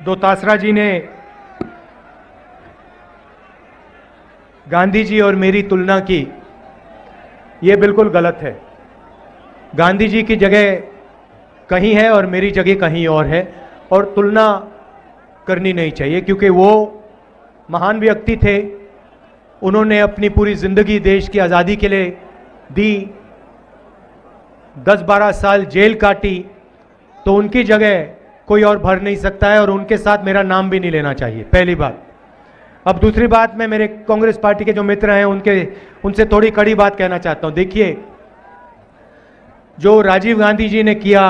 दोतासरा जी ने गांधी जी और मेरी तुलना की, ये बिल्कुल गलत है। गांधी जी की जगह कहीं है और मेरी जगह कहीं और है, और तुलना करनी नहीं चाहिए, क्योंकि वो महान व्यक्ति थे। उन्होंने अपनी पूरी जिंदगी देश की आज़ादी के लिए दी, 10-12 साल जेल काटी, तो उनकी जगह कोई और भर नहीं सकता है, और उनके साथ मेरा नाम भी नहीं लेना चाहिए, पहली बात। अब दूसरी बात, मैं मेरे कांग्रेस पार्टी के जो मित्र हैं उनसे थोड़ी कड़ी बात कहना चाहता हूं। देखिए, जो राजीव गांधी जी ने किया,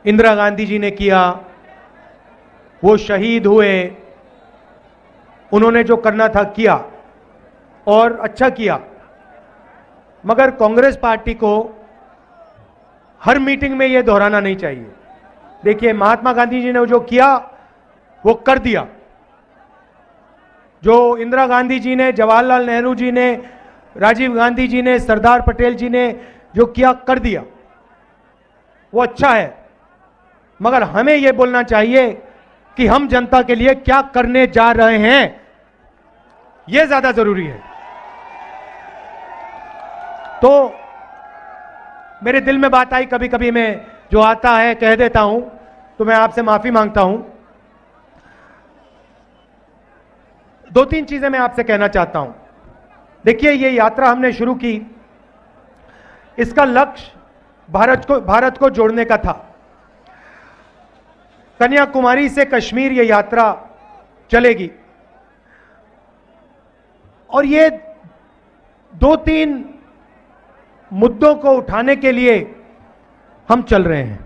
इंदिरा गांधी जी ने किया, वो शहीद हुए, उन्होंने जो करना था किया और अच्छा किया। मगर कांग्रेस पार्टी को हर मीटिंग में ये दोहराना नहीं चाहिए। देखिए, महात्मा गांधी जी ने जो किया वो कर दिया, जो इंदिरा गांधी जी ने, जवाहरलाल नेहरू जी ने, राजीव गांधी जी ने, सरदार पटेल जी ने जो किया कर दिया, वो अच्छा है। मगर हमें यह बोलना चाहिए कि हम जनता के लिए क्या करने जा रहे हैं, यह ज्यादा जरूरी है। तो मेरे दिल में बात आई, कभी कभी मैं जो आता है कह देता हूं, तो मैं आपसे माफी मांगता हूं। 2-3 चीजें मैं आपसे कहना चाहता हूं। देखिए, ये यात्रा हमने शुरू की, इसका लक्ष्य भारत को जोड़ने का था। कन्याकुमारी से कश्मीर ये यात्रा चलेगी, और ये 2-3 मुद्दों को उठाने के लिए हम चल रहे हैं।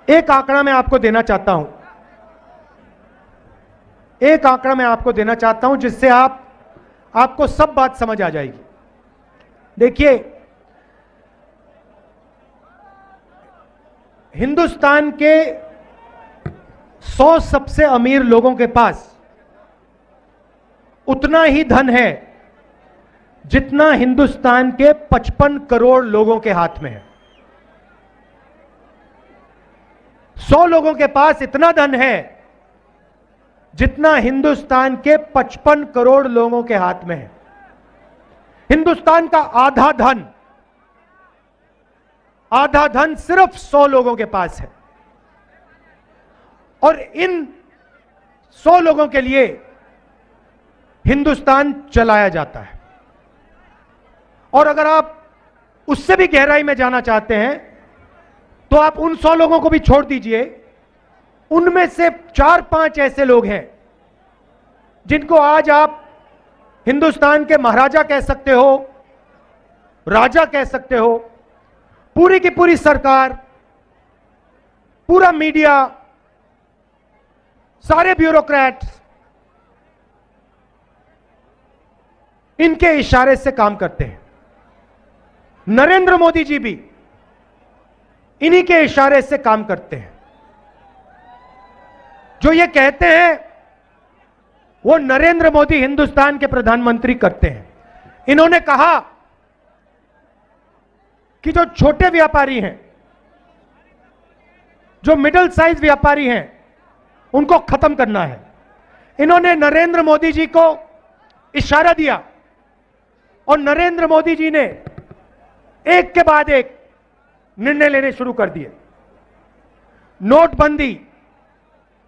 एक आंकड़ा मैं आपको देना चाहता हूं, एक आंकड़ा मैं आपको देना चाहता हूं, जिससे आपको सब बात समझ आ जाएगी। देखिए, हिंदुस्तान के 100 सबसे अमीर लोगों के पास उतना ही धन है जितना हिंदुस्तान के 55 करोड़ लोगों के हाथ में है। 100 लोगों के पास इतना धन है जितना हिंदुस्तान के 55 करोड़ लोगों के हाथ में है। हिंदुस्तान का आधा धन सिर्फ 100 लोगों के पास है, और इन 100 लोगों के लिए हिंदुस्तान चलाया जाता है। और अगर आप उससे भी गहराई में जाना चाहते हैं, तो आप उन 100 लोगों को भी छोड़ दीजिए, उनमें से 4-5 ऐसे लोग हैं जिनको आज आप हिंदुस्तान के महाराजा कह सकते हो, राजा कह सकते हो। पूरी की पूरी सरकार, पूरा मीडिया, सारे ब्यूरोक्रेट्स इनके इशारे से काम करते हैं। नरेंद्र मोदी जी भी इन्हीं के इशारे से काम करते हैं। जो ये कहते हैं वो नरेंद्र मोदी हिंदुस्तान के प्रधानमंत्री करते हैं। इन्होंने कहा कि जो छोटे व्यापारी हैं, जो मिडिल साइज व्यापारी हैं, उनको खत्म करना है। इन्होंने नरेंद्र मोदी जी को इशारा दिया, और नरेंद्र मोदी जी ने एक के बाद एक निर्णय लेने शुरू कर दिए। नोटबंदी,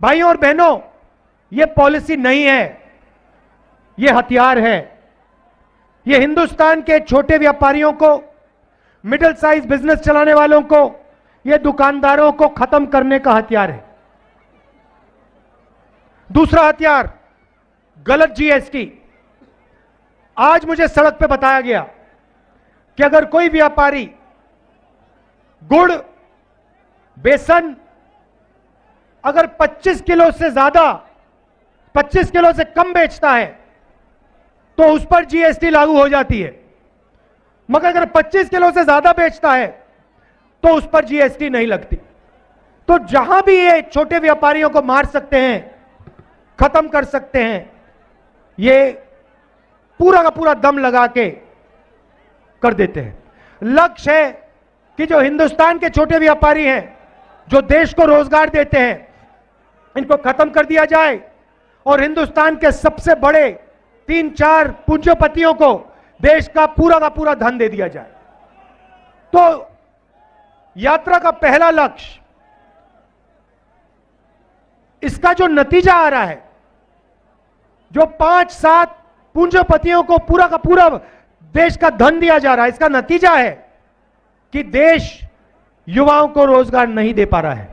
भाइयों और बहनों, यह पॉलिसी नहीं है, यह हथियार है। यह हिंदुस्तान के छोटे व्यापारियों को, मिडिल साइज बिजनेस चलाने वालों को, यह दुकानदारों को खत्म करने का हथियार है। दूसरा हथियार, गलत जीएसटी। आज मुझे सड़क पे बताया गया कि अगर कोई व्यापारी गुड़, बेसन अगर 25 किलो से ज्यादा, 25 किलो से कम बेचता है तो उस पर जीएसटी लागू हो जाती है। मगर अगर 25 किलो से ज्यादा बेचता है तो उस पर जीएसटी नहीं लगती। तो जहां भी ये छोटे व्यापारियों को मार सकते हैं, खत्म कर सकते हैं, ये पूरा का पूरा दम लगा के कर देते हैं। लक्ष्य है कि जो हिंदुस्तान के छोटे व्यापारी हैं जो देश को रोजगार देते हैं, इनको खत्म कर दिया जाए और हिंदुस्तान के सबसे बड़े 3-4 पूंजीपतियों को देश का पूरा धन दे दिया जाए। तो यात्रा का पहला लक्ष्य, इसका जो नतीजा आ रहा है, जो 5-7 पूंजीपतियों को पूरा देश का धन दिया जा रहा है, इसका नतीजा है कि देश युवाओं को रोजगार नहीं दे पा रहा है।